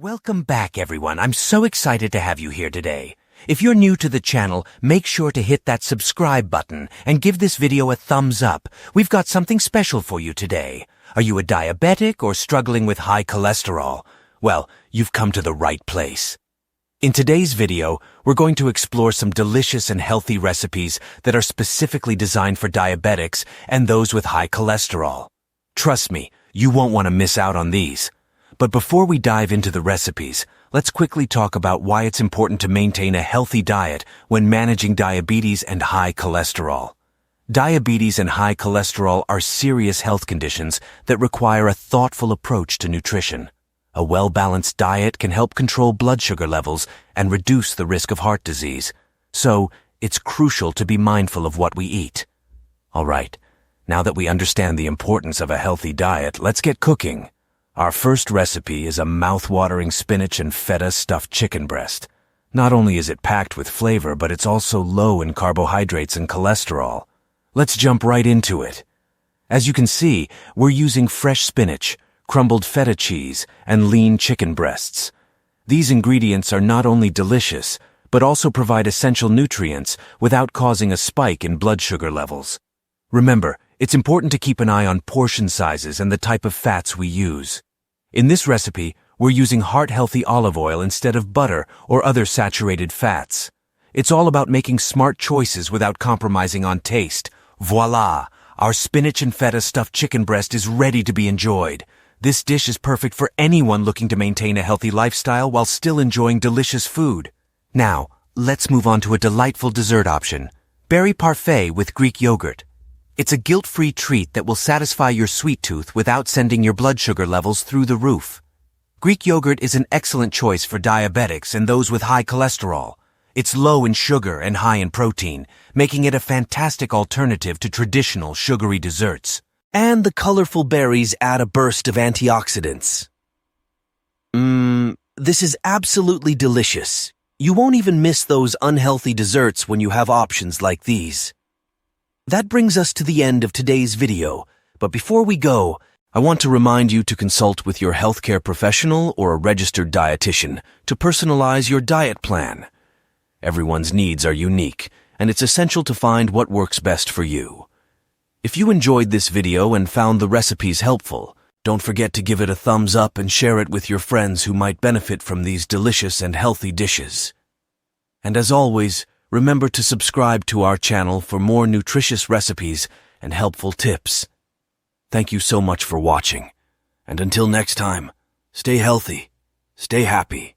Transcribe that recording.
Welcome back, everyone. I'm so excited to have you here today. If you're new to the channel, make sure to hit that subscribe button and give this video a thumbs up. We've got something special for you today. Are you a diabetic or struggling with high cholesterol? Well, you've come to the right place. In today's video, we're going to explore some delicious and healthy recipes that are specifically designed for diabetics and those with high cholesterol. Trust me, you won't want to miss out on these. But before we dive into the recipes, let's quickly talk about why it's important to maintain a healthy diet when managing diabetes and high cholesterol. Diabetes and high cholesterol are serious health conditions that require a thoughtful approach to nutrition. A well-balanced diet can help control blood sugar levels and reduce the risk of heart disease. So, it's crucial to be mindful of what we eat. All right, now that we understand the importance of a healthy diet, let's get cooking. Our first recipe is a mouth-watering spinach and feta stuffed chicken breast. Not only is it packed with flavor, but it's also low in carbohydrates and cholesterol. Let's jump right into it. As you can see, we're using fresh spinach, crumbled feta cheese, and lean chicken breasts. These ingredients are not only delicious, but also provide essential nutrients without causing a spike in blood sugar levels. Remember, it's important to keep an eye on portion sizes and the type of fats we use. In this recipe, we're using heart-healthy olive oil instead of butter or other saturated fats. It's all about making smart choices without compromising on taste. Voila! Our spinach and feta stuffed chicken breast is ready to be enjoyed. This dish is perfect for anyone looking to maintain a healthy lifestyle while still enjoying delicious food. Now, let's move on to a delightful dessert option, berry parfait with Greek yogurt. It's a guilt-free treat that will satisfy your sweet tooth without sending your blood sugar levels through the roof. Greek yogurt is an excellent choice for diabetics and those with high cholesterol. It's low in sugar and high in protein, making it a fantastic alternative to traditional sugary desserts. And the colorful berries add a burst of antioxidants. This is absolutely delicious. You won't even miss those unhealthy desserts when you have options like these. That brings us to the end of today's video, but before we go, I want to remind you to consult with your healthcare professional or a registered dietitian to personalize your diet plan. Everyone's needs are unique, and it's essential to find what works best for you. If you enjoyed this video and found the recipes helpful, don't forget to give it a thumbs up and share it with your friends who might benefit from these delicious and healthy dishes. And as always, remember to subscribe to our channel for more nutritious recipes and helpful tips. Thank you so much for watching, and until next time, stay healthy, stay happy.